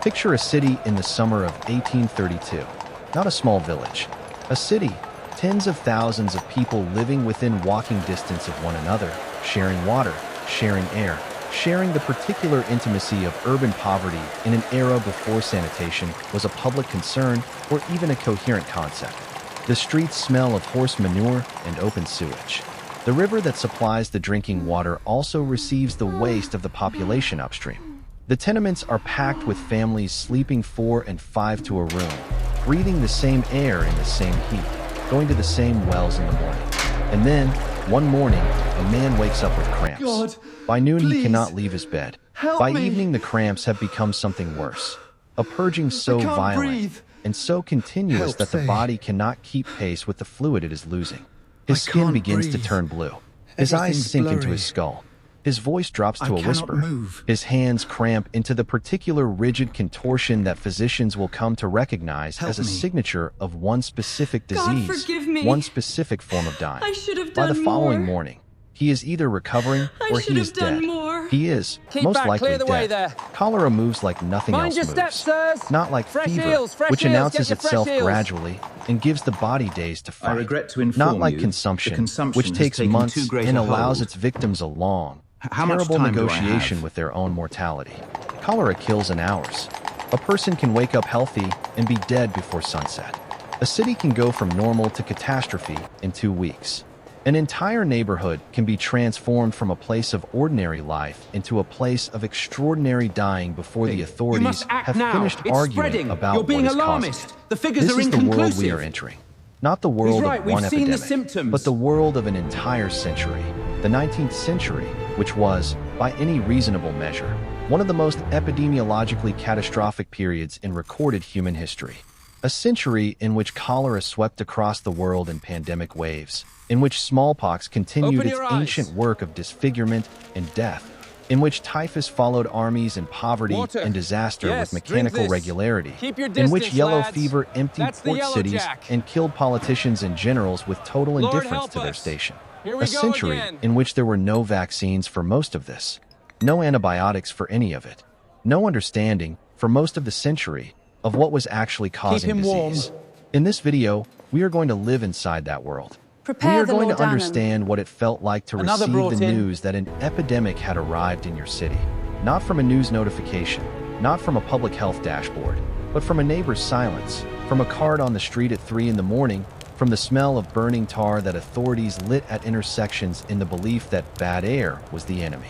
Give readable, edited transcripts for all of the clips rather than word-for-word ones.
Picture a city in the summer of 1832. Not a small village. A city, tens of thousands of people living within walking distance of one another, sharing water, sharing air, sharing the particular intimacy of urban poverty in an era before sanitation was a public concern or even a coherent concept. The streets smell of horse manure and open sewage. The river that supplies the drinking water also receives the waste of the population upstream. The tenements are packed with families sleeping 4 and 5 to a room, breathing the same air in the same heat, going to the same wells in the morning. And then, one morning, a man wakes up with cramps. God, By noon, please, he cannot leave his bed. help By me. evening, the cramps have become something worse. A purging so I can't violent breathe. and so continuous Help, that the Faye. body cannot keep pace with the fluid it is losing. His I skin can't begins to breathe. turn blue. His eyes Everything's sink into blurry. his skull. His voice drops I to a cannot whisper. move. His hands cramp into the particular rigid contortion that physicians will come to recognize Help as a me. signature of one specific God, disease, forgive me. one specific form of dying. I should have By done the following more. morning, he is either recovering I or should he have is done dead. more. He is, Keep most back, likely clear the dead. way there. Cholera moves like nothing Mind else your moves. steps, sirs. Not like Fresh fever, eels, fresh which eels, announces get your fresh itself eels. gradually and gives the body days to fight. I regret to inform Not like you, consumption, the consumption which has takes taken months too great and a allows hold. its victims a long, How much terrible time do I negotiation have? with their own mortality. Cholera kills in hours. A person can wake up healthy and be dead before sunset. A city can go from normal to catastrophe in 2 weeks. An entire neighborhood can be transformed from a place of ordinary life into a place of extraordinary dying before the You authorities must act have now. finished It's arguing spreading. about You're being what is alarmist. causing it. The figures This are is the world we inconclusive. are entering. Not the world right, of we've one seen the epidemic, symptoms. but the world of an entire century. The 19th century, which was, by any reasonable measure, one of the most epidemiologically catastrophic periods in recorded human history. A century in which cholera swept across the world in pandemic waves, in which smallpox continued Open its your eyes. ancient work of disfigurement and death, in which typhus followed armies in poverty Water. and disaster Yes, with drink mechanical this. regularity, Keep your in which distance, yellow lads. fever emptied That's the port yellow cities jack. and killed politicians and generals with total Lord indifference help to their us. station. Here we A go century again. in which there were no vaccines for most of this, no antibiotics for any of it, no understanding, for most of the century, of what was actually causing him warm. disease. In this video, we are going to live inside that world. Prepare We are the going to laudanum. understand what it felt like to Another receive brought the in. news that an epidemic had arrived in your city. Not from a news notification, not from a public health dashboard, but from a neighbor's silence, from a card on the street at 3 in the morning, from the smell of burning tar that authorities lit at intersections in the belief that bad air was the enemy.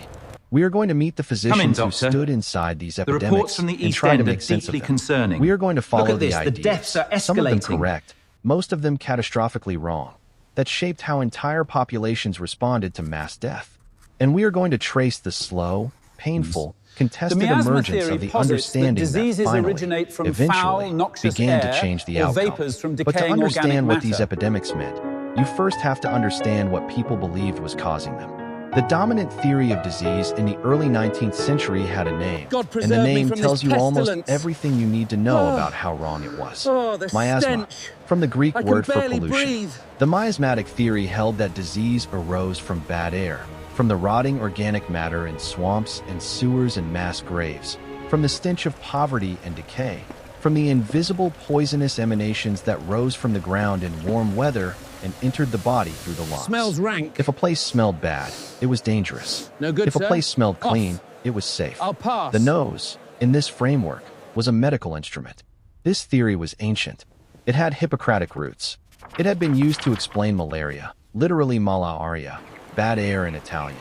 We are going to meet the physicians who Doctor. stood inside these The epidemics reports from the and East try to End are make sense of deeply them. concerning. We are going to follow Look at this, the the ideas, deaths are some of them escalating. correct, most of them catastrophically wrong, that shaped how entire populations responded to mass death. And we are going to trace the slow, painful, contested miasma emergence theory of the posits that understanding that diseases finally, originate from eventually, foul, noxious began air to change the or outcome. vapors from But to decaying organic understand what these matter. epidemics meant, you first have to understand what people believed was causing them. The dominant theory of disease in the early 19th century had a name, God and preserve the me name from tells this you almost pestilence. everything you need to know about how wrong it was. Oh, the Miasma, stench. from the Greek I can word for barely pollution. breathe. The miasmatic theory held that disease arose from bad air, from the rotting organic matter in swamps and sewers and mass graves, from the stench of poverty and decay, from the invisible poisonous emanations that rose from the ground in warm weather and entered the body through the lungs. Smells rank. If a place smelled bad, it was dangerous. No good, If a sir. place smelled Off. clean, it was safe. I'll pass. The nose, in this framework, was a medical instrument. This theory was ancient. It had Hippocratic roots. It had been used to explain malaria, literally malaria, bad air in Italian,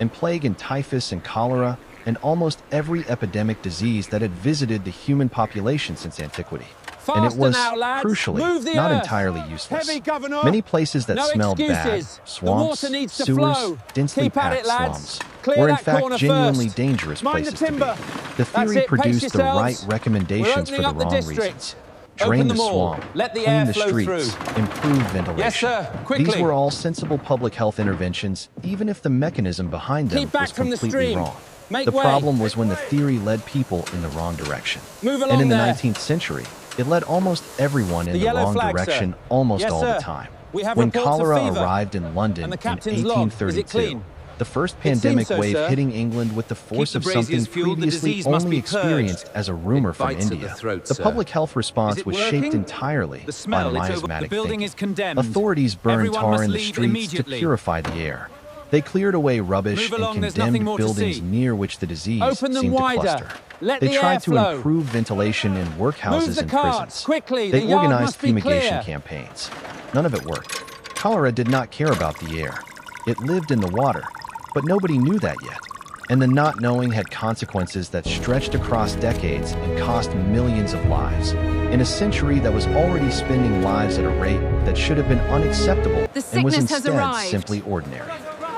and plague and typhus and cholera, and almost every epidemic disease that had visited the human population since antiquity. And it Faster was, now, lads. crucially, Move the not earth. entirely useless. Heavy, Governor. Many places that No smelled bad, excuses. The swamps, water needs to sewers, flow. densely Keep at packed it, lads. slums, Clear were in that fact corner genuinely first. dangerous Mind the places to be. timber. The That's theory it, pace produced the yourselves. right We're recommendations for opening the up the wrong district. reasons. Open Drain the them all. swamp, Let the clean air the flow streets, through. improve ventilation. Yes, sir. Quickly. These were all sensible public health interventions, even if the mechanism behind them Keep back was from the completely stream. wrong. Make The way. problem was when the theory led people in the wrong direction. Move And along in the there. 19th century, it led almost everyone in The the yellow wrong flag, direction sir. almost Yes, all sir. the time. We have When reports of cholera fever. arrived in London And the in captain's log. Is it 1832, clean? The first pandemic so, wave sir. hitting England with the force Keep of the something braziers fueled, the previously disease must only be purged. experienced as a rumor It from bites at the India. throat, The sir. public health response Is it was working? shaped entirely The by smell, it's over. miasmatic The building thinking. is condemned. Authorities burned Everyone tar must in the leave streets immediately. to purify the air. They cleared away rubbish Move along, and there's nothing condemned more to buildings see. near which the disease Open them seemed to wider. cluster. Let They the tried air to flow. improve ventilation in Move workhouses the and carts, prisons. quickly. They The yard organized must be fumigation clear. campaigns. None of it worked. Cholera did not care about the air. It lived in the water, but nobody knew that yet. And the not knowing had consequences that stretched across decades and cost millions of lives. In a century that was already spending lives at a rate that should have been unacceptable The and was sickness has instead arrived. simply ordinary.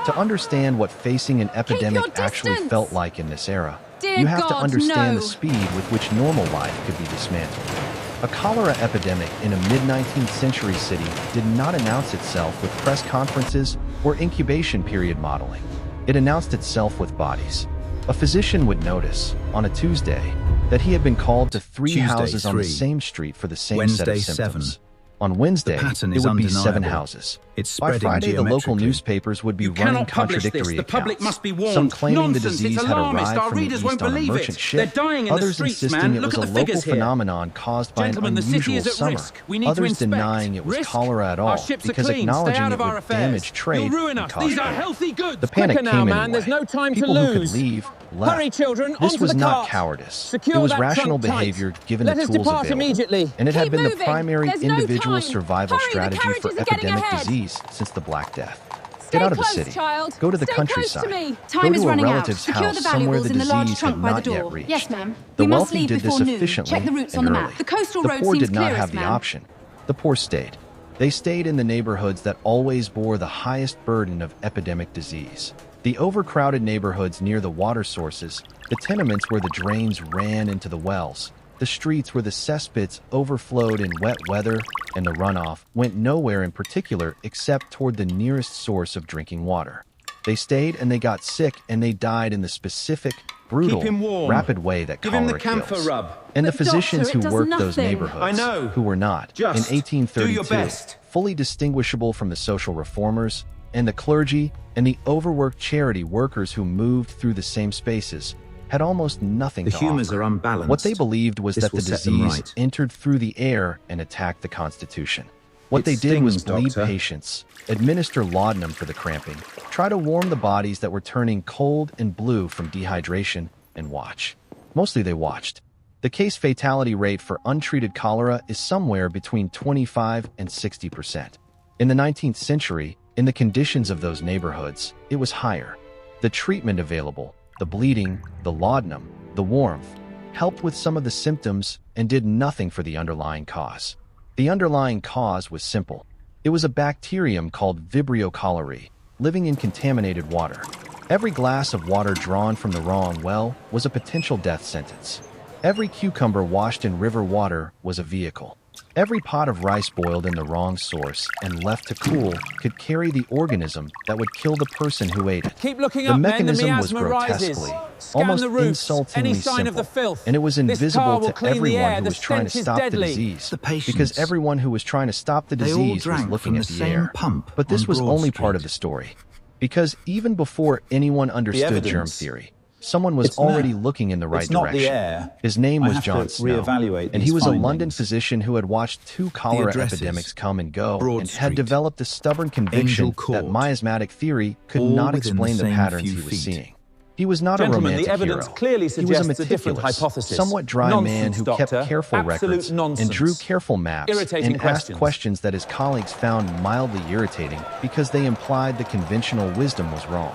To understand what facing an epidemic your actually distance. felt like in this era, Dear you have to God, understand no. the speed with which normal life could be dismantled. A cholera epidemic in a mid-19th century city did not announce itself with press conferences or incubation period modeling. It announced itself with bodies. A physician would notice, on a Tuesday, that he had been called to three Tuesday, houses on the 3. same street for the same set Wednesday, of symptoms. 7. On Wednesday, The pattern it is would be 7 undeniable. houses. It's By spreading Friday, the local geometrically. newspapers would be You running cannot publish this. contradictory The public accounts. must be warned. Some claiming Nonsense, the disease it's had alarmist. arrived Our from the readers east won't on a believe merchant it. ship. They're dying in the Others streets, insisting man. it Look was at a the local figures here. phenomenon caused by Gentlemen, an the city unusual is at summer. risk. We need to Others inspect. denying it was Risk? cholera at Our all ships are because clean. Stay acknowledging out it of our would affairs. damage trade You'll ruin and us. cause These are panic. healthy goods. The panic Quicker now, came man. anyway. There's no time People to who lose. could leave left. Hurry, children. This onto was the not cart. cowardice. Secure It was that rational trunk tight. behavior given Let the us tools depart available. immediately. And it had Keep been the moving. primary There's no individual time. survival Hurry, the strategy for carriages are getting epidemic ahead. disease since the Black Death. Stay Get out of the close, city. child. Go to the Stay countryside. close to me. Go Time to is a running out. relative's Secure house the somewhere valuables the in the large disease trunk had by the not yet door. reached. Yes, ma'am. The We must wealthy leave did before this noon. efficiently Check the routes and on the early. map. The coastal The road poor seems did not clearest, have the ma'am. option. The poor stayed. They stayed in the neighborhoods that always bore the highest burden of epidemic disease. The overcrowded neighborhoods near the water sources, the tenements where the drains ran into the wells, the streets where the cesspits overflowed in wet weather, and the runoff went nowhere in particular except toward the nearest source of drinking water. They stayed and they got sick and they died in the specific, brutal, Keep him warm. rapid way that Give him the cholera camphor kills. rub. And the But physicians doctor, it who does worked those nothing. neighborhoods, I know. who were not, Just in 1832, do your best. fully distinguishable from the social reformers, and the clergy, and the overworked charity workers who moved through the same spaces, had almost nothing The to humors offer. are unbalanced. What they believed was This that the will set them disease right. entered through the air and attacked the Constitution. What It they did was stings, bleed Doctor. patients, administer laudanum for the cramping, try to warm the bodies that were turning cold and blue from dehydration, and watch. Mostly they watched. The case fatality rate for untreated cholera is somewhere between 25 and 60%. In the 19th century, in the conditions of those neighborhoods, it was higher. The treatment available, the bleeding, the laudanum, the warmth, helped with some of the symptoms and did nothing for the underlying cause. The underlying cause was simple. It was a bacterium called Vibrio cholerae, living in contaminated water. Every glass of water drawn from the wrong well was a potential death sentence. Every cucumber washed in river water was a vehicle. Every pot of rice boiled in the wrong source and left to cool could carry the organism that would kill the person who ate it. Keep looking The up, men. The mechanism was miasma rises. grotesquely, Scan almost the roofs. insultingly Any sign of the simple, filth. and it was This car invisible will to clean the everyone air. who The was trying to stench is stop the deadly. disease. The patients. Because everyone who was trying to stop the They all disease was drank looking from at the the same air. pump But this on was Broad only part Street. of the story. Because even before anyone understood germ evidence. theory, someone was It's already now. looking in the right It's not direction. the air. His name I was have John to Snow, reevaluate and he these was a London findings. physician who had watched 2 cholera addresses. epidemics come and go Broad and had Street. developed a stubborn conviction Angel Court. that miasmatic theory could All not within explain the the same patterns few he was feet. seeing. He was not Gentlemen, a romantic the evidence hero. clearly He was a suggests a different meticulous, hypothesis. somewhat dry Nonsense, man who Doctor. kept careful Absolute records nonsense. and drew careful maps Irritating and asked questions. questions that his colleagues found mildly irritating because they implied the conventional wisdom was wrong.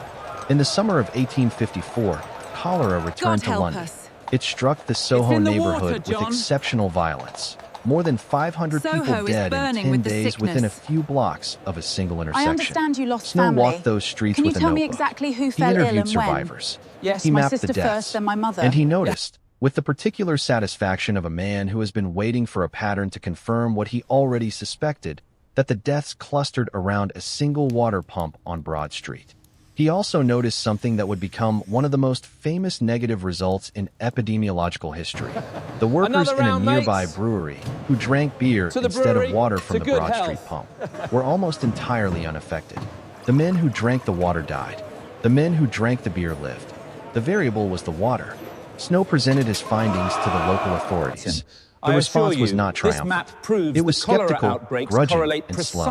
In the summer of 1854, cholera returned to help London. us. It struck the Soho in the neighborhood water, with John. exceptional violence. More than 500 Soho people is dead in burning 10 with the days within a sickness. few blocks of a single intersection. I understand you lost Snow family. walked those streets Can you with a tell me notebook. exactly who He fell ill interviewed and when? survivors. Yes, he my mapped sister the deaths. first, then my mother. And he noticed, with the particular satisfaction of a man who has been waiting for a pattern to confirm what he already suspected, that the deaths clustered around a single water pump on Broad Street. He also noticed something that would become one of the most famous negative results in epidemiological history. The workers Another in a round, nearby mates. brewery, who drank beer To the instead brewery, of water from to the good Broad health. Street pump, were almost entirely unaffected. The men who drank the water died. The men who drank the beer lived. The variable was the water. Snow presented his findings to the local authorities. The response was not triumphant. It was skeptical, grudging, and slow.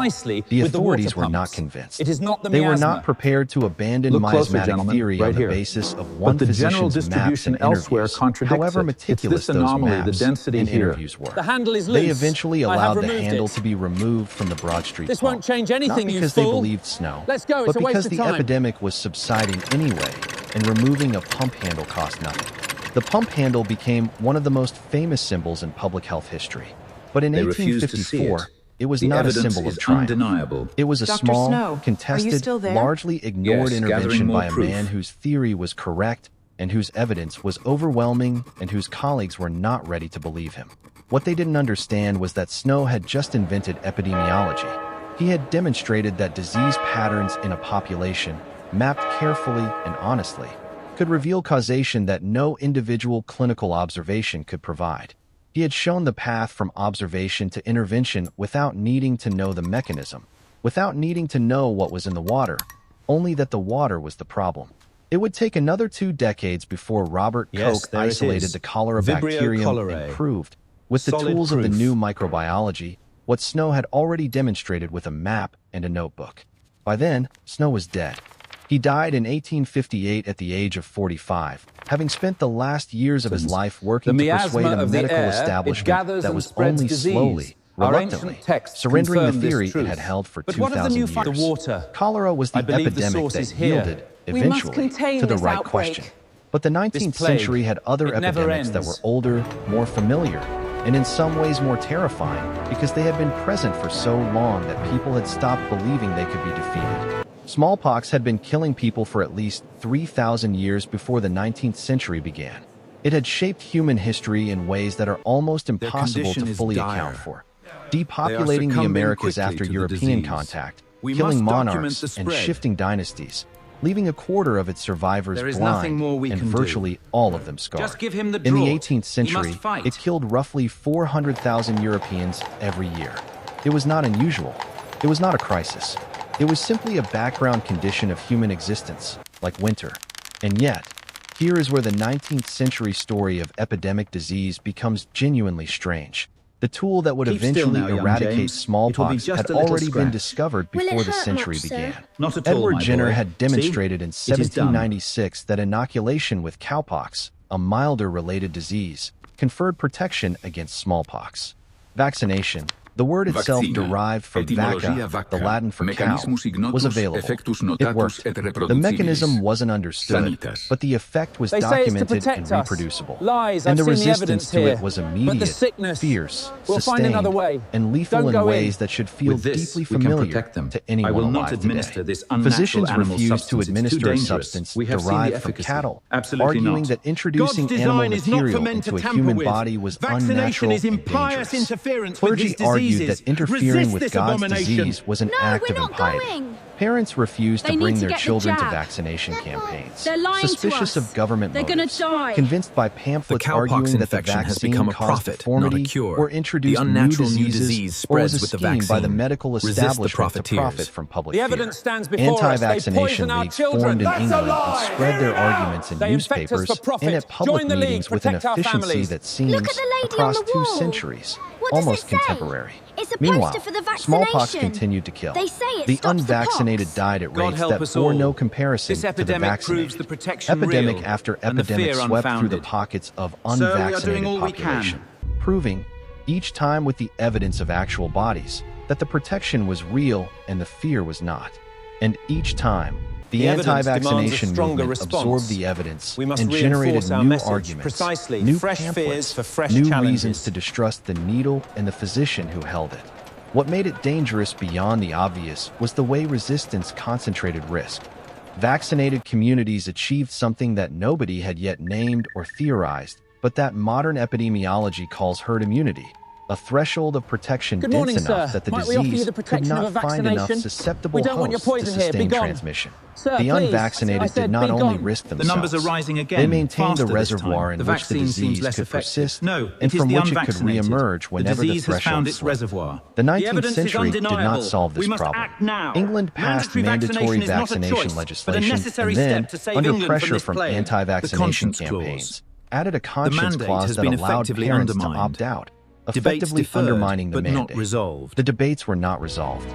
The authorities were not convinced. They were not prepared to abandon miasmatic theory on the basis of one physician's maps and interviews, however meticulous those maps and interviews were. They eventually allowed the handle to be removed from the Broad Street pump. This won't change anything, not because they believed Snow, but because the epidemic was subsiding anyway, and removing a pump handle cost nothing. The pump handle became one of the most famous symbols in public health history. But in 1854, it was not a symbol of triumph. Undeniable. It was a Dr. small, Snow, contested, largely ignored Yes, intervention by a proof. man whose theory was correct and whose evidence was overwhelming and whose colleagues were not ready to believe him. What they didn't understand was that Snow had just invented epidemiology. He had demonstrated that disease patterns in a population, mapped carefully and honestly, could reveal causation that no individual clinical observation could provide. He had shown the path from observation to intervention without needing to know the mechanism, without needing to know what was in the water, only that the water was the problem. It would take another 2 decades before Robert Koch isolated the cholera bacterium and proved, with the tools of the new microbiology, what Snow had already demonstrated with a map and a notebook. By then, Snow was dead. He died in 1858 at the age of 45, having spent the last years of his life working to persuade a medical establishment that was only slowly, reluctantly, surrendering the theory it had held for 2,000 years. Cholera was the epidemic that yielded, eventually, to the right question. But the 19th century had other epidemics that were older, more familiar, and in some ways more terrifying because they had been present for so long that people had stopped believing they could be defeated. Smallpox had been killing people for at least 3,000 years before the 19th century began. It had shaped human history in ways that are almost impossible to fully account for, depopulating the Americas after European contact, killing monarchs and shifting dynasties, leaving a quarter of its survivors blind and virtually all of them scarred. In the 18th century, it killed roughly 400,000 Europeans every year. It was not unusual. It was not a crisis. It was simply a background condition of human existence, like winter. And yet, here is where the 19th century story of epidemic disease becomes genuinely strange. The tool that would eventually eradicate smallpox had already been discovered before the century began. Edward Jenner had demonstrated in 1796 that inoculation with cowpox, a milder related disease, conferred protection against smallpox. Vaccination, the word itself derived from vacca, the Latin for cow, was available. It worked. The mechanism wasn't understood, but the effect was documented and reproducible. And the resistance to it was immediate, fierce, sustained, and lethal in ways that should feel deeply familiar to anyone alive today. Physicians refused to administer a substance derived from cattle, arguing that introducing animal material into a human body was unnatural and dangerous. Clergy argued that interfering with God's disease was an act of impiety. Parents refused to bring their children to vaccination campaigns, suspicious of government motives, convinced by pamphlets arguing that the vaccine caused deformity or introduced new diseases or was a scheme by the medical establishment to profit from public fear. Anti-vaccination leagues formed in England and spread their arguments in newspapers and at public meetings with an efficiency that seems, across 2 centuries, almost contemporary. Meanwhile, smallpox continued to kill. The unvaccinated died at rates that bore no comparison to the vaccinated. Epidemic after epidemic swept through the pockets of unvaccinated population, proving, each time with the evidence of actual bodies, that the protection was real and the fear was not. And each time, the anti-vaccination movement absorbed the evidence and generated new arguments, new pamphlets, new reasons to distrust the needle and the physician who held it. What made it dangerous beyond the obvious was the way resistance concentrated risk. Vaccinated communities achieved something that nobody had yet named or theorized, but that modern epidemiology calls herd immunity. a threshold of protection Good dense morning, enough sir. that the Might we offer you disease the could protection not of a find enough vaccination? susceptible We don't want your hosts to poison here. Be sustain gone. transmission. Sir, The please. unvaccinated I said, did not be only gone. risk The themselves. numbers are rising again. They maintained a faster this reservoir time. in The which the vaccine seems disease less could effective. persist, No, and it is from the which it could unvaccinated. reemerge whenever the the disease has threshold found its slipped. reservoir. The The 19th evidence is century did undeniable. not solve this We must problem. act now. England passed Mandatory mandatory vaccination is not a vaccination choice, legislation but a necessary and then, step to save under England from pressure this from plague. anti-vaccination The conscience campaigns, clause. added a conscience mandate clause has that been allowed effectively parents to undermined. opt out, Debates effectively deferred, undermining the but mandate. not resolved. The debates were not resolved.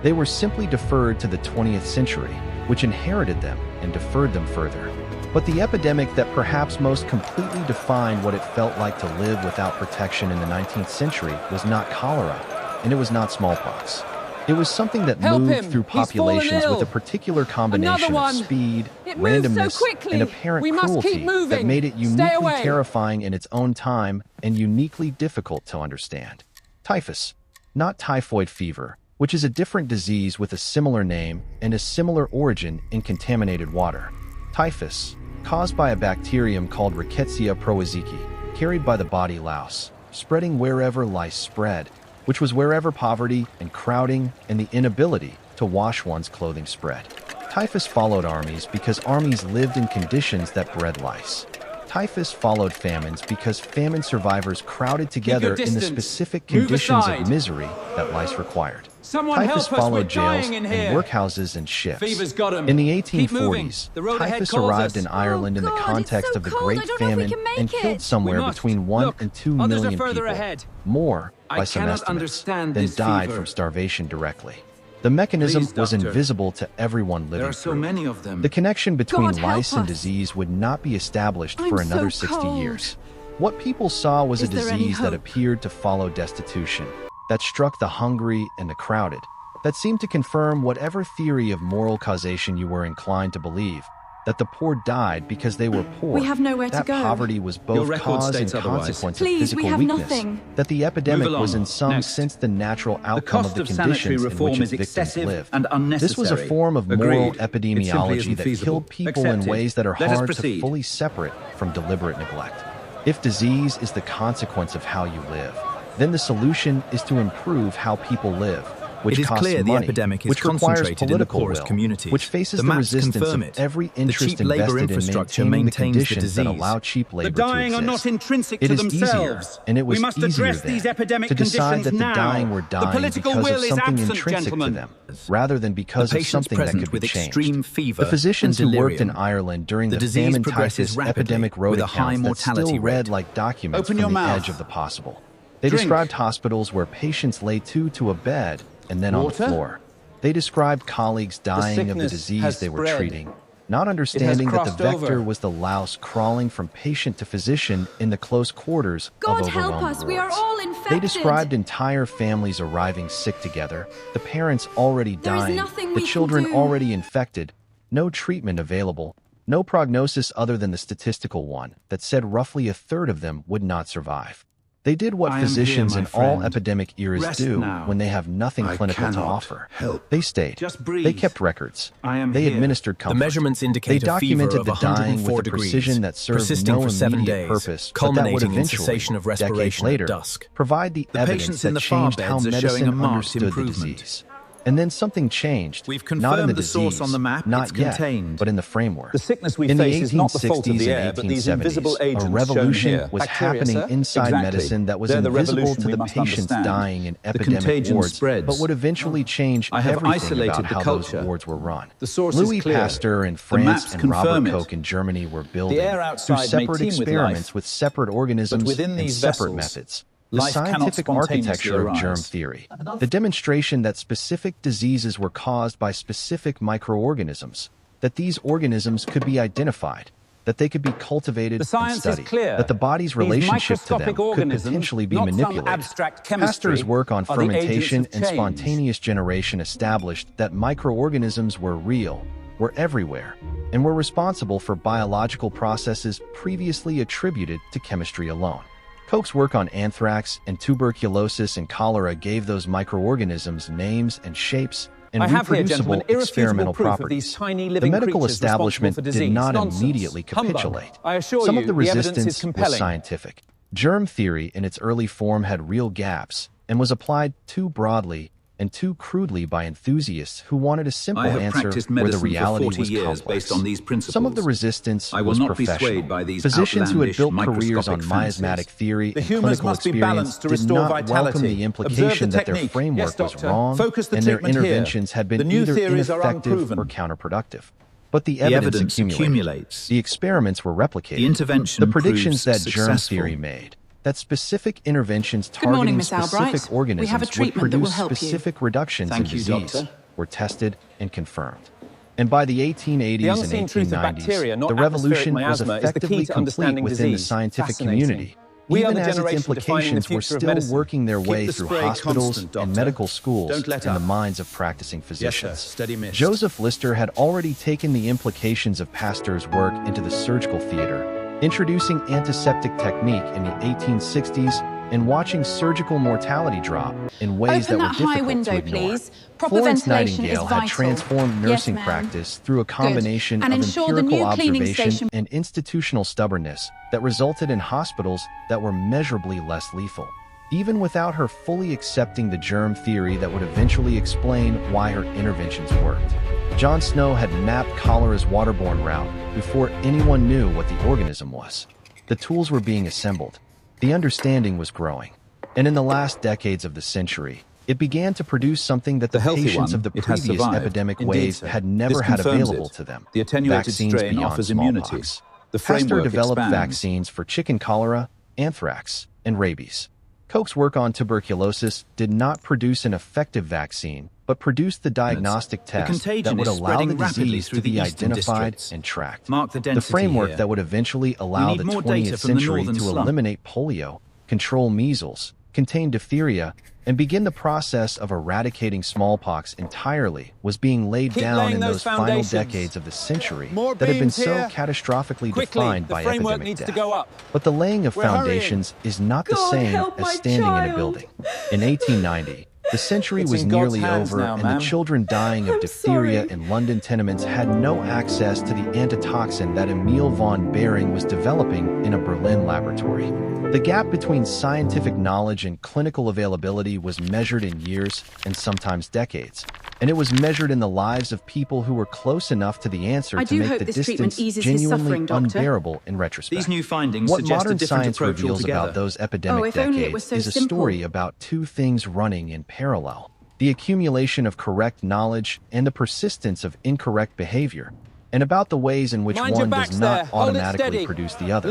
They were simply deferred to the 20th century, which inherited them and deferred them further. But the epidemic that perhaps most completely defined what it felt like to live without protection in the 19th century was not cholera, and it was not smallpox. It was something that Help moved him. through He's fallen populations ill. with a particular combination Another of one. speed, It moves so randomness, quickly. and apparent We must keep cruelty that moving. made it Stay uniquely away. terrifying in its own time and uniquely difficult to understand. Typhus, not typhoid fever, which is a different disease with a similar name and a similar origin in contaminated water. Typhus, caused by a bacterium called Rickettsia prowazekii, carried by the body louse, spreading wherever lice spread, which was wherever poverty and crowding and the inability to wash one's clothing spread. Typhus followed armies because armies lived in conditions that bred lice. Typhus followed famines because famine survivors crowded together in the distance. specific Move conditions aside. of misery that lice required. Someone Typhus help us, followed we're jails dying in and here. workhouses and shifts. Fever's got 'em. In the Keep moving. 1840s, The road ahead typhus calls arrived us. in Ireland in the God, it's context so of the cold, Great I don't know if we Famine can make and killed it. somewhere We must. between 1 Look, and 2 others are million further people, ahead. more I by some cannot estimates, understand than this died fever. from starvation directly. The mechanism Please, was doctor. invisible to everyone living There are so through it. many of them. The connection between God, help lice and us. disease would not be established I'm for another so 60 cold. years. What people saw was a Is there any disease that hope? appeared to follow destitution, that struck the hungry and the crowded, that seemed to confirm whatever theory of moral causation you were inclined to believe, that the poor died because they were poor. We have nowhere to that go. poverty was Your both record cause and states otherwise. consequence Please, of physical we have weakness. nothing. That the epidemic Move was along. in some Next. sense the natural The outcome of cost the of sanitary conditions in reform which is its victims excessive lived. and unnecessary. This was a form of moral Agreed. It simply epidemiology isn't that feasible. killed people in Accepted. ways that are Let us hard to proceed. fully separate from deliberate neglect. If disease is the consequence of how you live, then the solution is to improve how people live, which It is costs clear the money, epidemic is which requires concentrated in the political poorest will, communities. which faces The the maps resistance confirm of it. every The interest cheap labour invested in infrastructure maintaining the maintains the conditions that disease. allow cheap labor The dying to are exist. not intrinsic It to is easier, themselves. and it was we must easier address then these epidemic to decide conditions that the now. dying were The dying political because will of is something absent, intrinsic gentlemen. to them, rather than because The of patients something that present could be with changed. extreme fever The physicians and who worked in delirium. Ireland during The the disease famine progresses typhus rapidly, epidemic wrote with a high accounts that still mortality read rate. like documents Open from your the mouth. edge of the possible. They Drink. described hospitals where patients lay two to a bed and then Water? on the floor. They described colleagues dying of the sickness disease has they were spread. treating, not understanding that the crossed vector over. was the louse crawling from patient to physician in the close quarters God of help overwhelmed us, we are wards. all infected. They described entire families arriving sick together, the parents already There is dying, nothing the we can children do. already infected, no treatment available, no prognosis other than the statistical one that said roughly a third of them would not survive. They did what I am here, physicians my in all friend. epidemic eras Rest do now. when they have nothing I clinical to cannot offer. help. They stayed. Just breathe. They kept records. I am They here. administered comfort. The measurements They indicate a fever documented of the dying 104 with a degrees, precision that served persisting no for 7 immediate days, purpose, but that would culminating in eventually, cessation of decades respiration later, at dusk. provide the, The evidence patients that in the far changed how beds are showing medicine a marked understood the improvement. disease. And then something changed. We've not in confirmed the the source disease, on the map, not it's yet, contained. but in the framework. The sickness we in the face is not the fault of 1860s the and air, but these 1870s, invisible agents a shown revolution here. was Bacteria, happening sir? inside Exactly. medicine that was They're the invisible revolution to we the must patients understand. dying in The epidemic contagion wards, spreads. but would eventually change I have everything isolated about the how culture. those wards were run. The source is Louis clear. Pasteur in The France maps and Robert confirm it. Koch in Germany were building The air through outside may separate teem with experiments life, with separate organisms but within and these separate vessels, methods. The life cannot scientific spontaneously architecture of germ arise. theory, the demonstration that specific diseases were caused by specific microorganisms, that these organisms could be identified, that they could be cultivated The and science is studied, clear. that the body's These relationship to them microscopic could organisms, potentially be not some manipulated. abstract chemistry, Pasteur's work on are the agents fermentation of and change. spontaneous generation established that microorganisms were real, were everywhere, and were responsible for biological processes previously attributed to chemistry alone. Koch's work on anthrax and tuberculosis and cholera gave those microorganisms names and shapes and I have here, reproducible gentlemen, irrefutable experimental proof of properties. these tiny The living medical creatures establishment responsible for did disease. not Nonsense. immediately Humbug. capitulate. I assure Some you, of the the evidence resistance is compelling. was scientific. Germ theory in its early form had real gaps and was applied too broadly and too crudely by enthusiasts who wanted a simple answer where the reality was complex. Based on these principles. Some of the resistance was professional. Physicians who had built careers on miasmatic theory and clinical experience did not welcome the implication that their framework was wrong and their interventions had been either ineffective or counterproductive. But the evidence accumulates. The experiments were replicated. The predictions that germ theory made, that specific interventions targeting specific organisms would produce specific reductions in disease, were tested and confirmed. And by the 1880s and 1890s, the revolution was effectively complete within the scientific community, even as its implications were still working their way through hospitals and medical schools in the minds of practicing physicians. Joseph Lister had already taken the implications of Pasteur's work into the surgical theater, introducing antiseptic technique in the 1860s and watching surgical mortality drop in ways that were difficult to ignore. Florence Nightingale had transformed nursing practice through a combination of empirical observation and institutional stubbornness that resulted in hospitals that were measurably less lethal, even without her fully accepting the germ theory that would eventually explain why her interventions worked. John Snow had mapped cholera's waterborne route before anyone knew what the organism was. The tools were being assembled. The understanding was growing. And in the last decades of the century, it began to produce something that the patients of the previous epidemic waves had never had available to them: vaccines beyond smallpox. Pasteur developed vaccines for chicken cholera, anthrax, and rabies. Koch's work on tuberculosis did not produce an effective vaccine, but produced the diagnostic test that would allow the disease to be identified and tracked. The framework that would eventually allow the 20th century to eliminate polio, control measles, contain diphtheria, and begin the process of eradicating smallpox entirely was being laid down in those final decades of the century that had been so catastrophically defined by epidemic death. But the laying of foundations is not the same as standing in a building. In 1890, the century was nearly over, and the children dying of diphtheria in London tenements had no access to the antitoxin that Emil von Behring was developing in a Berlin laboratory. The gap between scientific knowledge and clinical availability was measured in years and sometimes decades, and it was measured in the lives of people who were close enough to the answer to make the distance genuinely unbearable in retrospect. These new findings what modern science reveals about those epidemic decades is a story about two things running in parallel: the accumulation of correct knowledge and the persistence of incorrect behavior, and about the ways in which one does not automatically produce the other.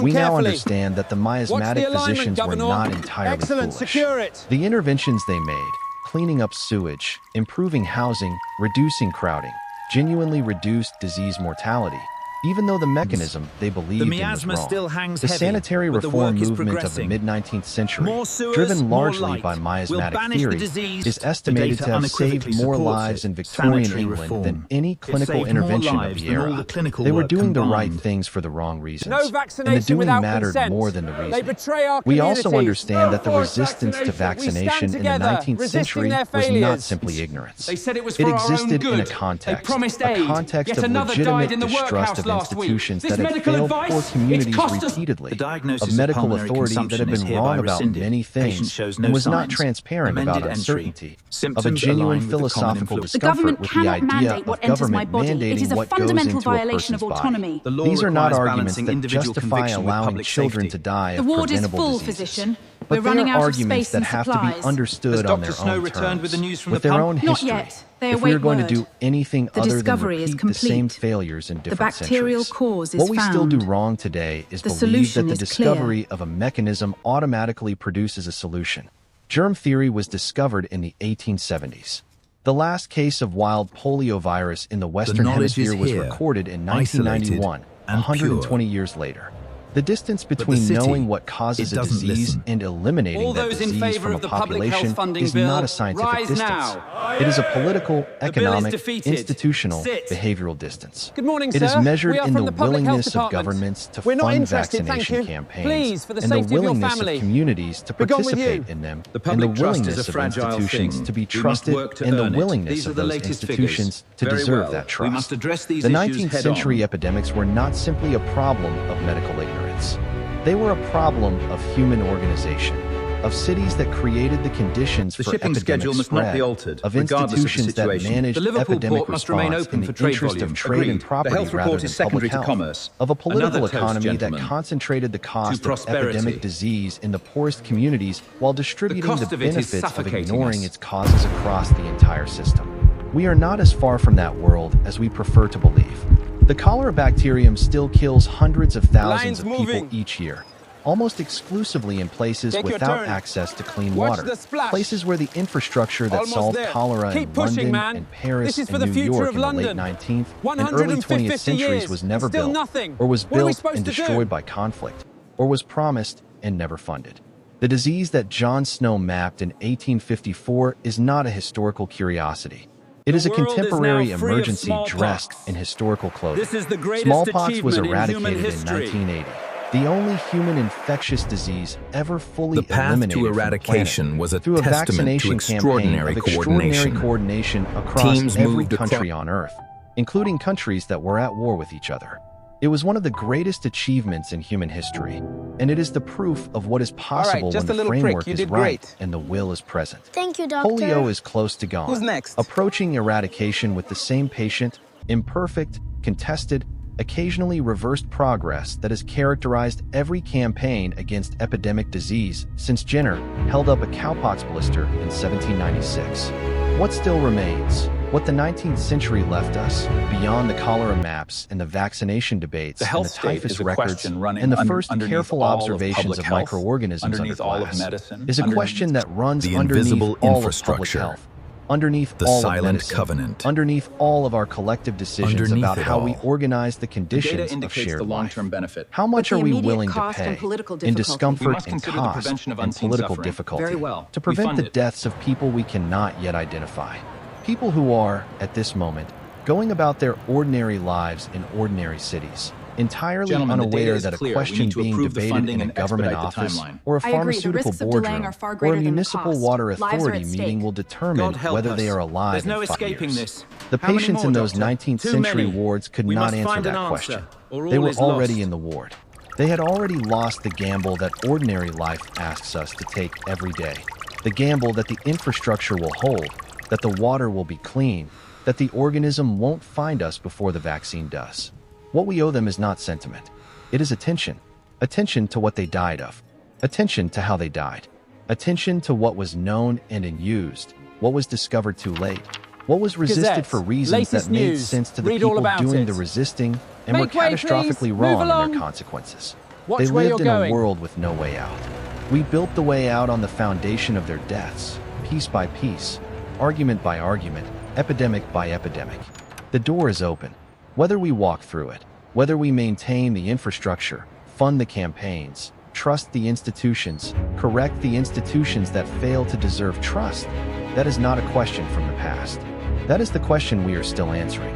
We now understand that the miasmatic physicians were not entirely foolish. The interventions they made, cleaning up sewage, improving housing, reducing crowding, genuinely reduced disease mortality, even though the mechanism they believed in was wrong. The sanitary reform movement of the mid-19th century, driven largely by miasmatic theory, is estimated to have saved more lives in Victorian England than any clinical intervention of the era. They were doing the right things for the wrong reasons, and the doing mattered more than the reason. We also understand that the resistance to vaccination in the 19th century was not simply ignorance. It existed in a context of legitimate distrust of institutions that had failed poor communities repeatedly, of medical authority that had been wrong about many things and was not transparent about uncertainty, of a genuine philosophical discomfort with the idea of government mandating what goes into a person's body. These are not arguments that justify allowing children to die of preventable diseases, but they are arguments that have to be understood on their own terms, with their own history, if we are going to do anything other than repeat the same failures in different centuries. What we still do wrong today is believe that the discovery of a mechanism automatically produces a solution. Germ theory was discovered in the 1870s. The last case of wild poliovirus in the Western Hemisphere was recorded in 1991, 120 years later. The distance between knowing what causes a disease and eliminating that disease from a population is not a scientific distance. It is a political, economic, institutional, behavioral distance. It is measured in the willingness of governments to fund vaccination campaigns and the willingness of communities to participate in them, and the willingness of institutions to be trusted and the willingness of those institutions to deserve that trust. The 19th century epidemics were not simply a problem of medical ignorance. They were a problem of human organization, of cities that created the conditions The for shipping epidemic schedule must not spread, be altered, of regardless of the institutions that situation. managed The Liverpool epidemic port must remain response open in for the trade interest volume. of trade and Agreed. The property health rather report than is secondary public to health, commerce. of a political Another toast, economy that gentlemen. concentrated the cost of prosperity. epidemic disease in the poorest communities while distributing cost the of it is benefits of suffocating ignoring us. its causes across the entire system. We are not as far from that world as we prefer to believe. The cholera bacterium still kills hundreds of thousands of people each year, almost exclusively in places without access to clean water, places where the infrastructure that solved cholera in London and Paris and New York in the late 19th and early 20th centuries was never built, or was built and destroyed by conflict, or was promised and never funded. The disease that John Snow mapped in 1854 is not a historical curiosity. It is a contemporary emergency dressed in historical clothing. This is the greatest Smallpox was achievement in eradicated human in history. 1980. The only human infectious disease ever fully The path eliminated to from the eradication planet was a through a testament vaccination to extraordinary campaign of extraordinary coordination. coordination across Teams every moved country on Earth, including countries that were at war with each other. It was one of the greatest achievements in human history, and it is the proof of what is possible when the framework is right and the will is present. Thank you, doctor. Polio is close to gone. Who's next? Approaching eradication with the same patient, imperfect, contested, occasionally reversed progress that has characterized every campaign against epidemic disease since Jenner held up a cowpox blister in 1796. What still remains? What the 19th century left us, beyond the cholera maps and the vaccination debates The and health the state typhus is a records question running and the first underneath careful all of observations public of health, microorganisms under underneath all of glass, medicine, is a underneath question that runs the underneath invisible all of public infrastructure, health, underneath the all silent of medicine, covenant, underneath all of our collective decisions underneath about it how we all. organize the The conditions data of indicates shared the life. long-term benefit. How much But are the we immediate willing to cost pay and political in difficulty. We discomfort must and consider the cost prevention of and unseen political suffering. difficulty Very well. to We prevent fund the it. deaths of people we cannot yet identify? People who are, at this moment, going about their ordinary lives in ordinary cities, entirely Gentlemen, the data unaware is that a clear. We question need to being approve the debated funding in a and government expedite the office timeline. or a I agree. The pharmaceutical risks of delaying boardroom are far or a greater than the municipal cost. water Lives are authority at meeting stake. will determine God help whether us. they are alive There's no in 5 escaping years. this. The How many patients more, in those Doctor? 19th Too century many. wards could We not must answer find that an question. answer, or They all were is already lost. in the ward. They had already lost the gamble that ordinary life asks us to take every day. The gamble that the infrastructure will hold, that the water will be clean, that the organism won't find us before the vaccine does. What we owe them is not sentiment. It is attention. Attention to what they died of. Attention to how they died. Attention to what was known and used, what was discovered too late, what was resisted Gazette, for reasons latest that made news. sense to the Read all people about doing it. the resisting and were Make way, please. catastrophically Move wrong in along. their consequences. Watch They where lived you're in a going. world with no way out. We built the way out on the foundation of their deaths, piece by piece, argument by argument, epidemic by epidemic. The door is open. Whether we walk through it, whether we maintain the infrastructure, fund the campaigns, trust the institutions, correct the institutions that fail to deserve trust, that is not a question from the past. That is the question we are still answering.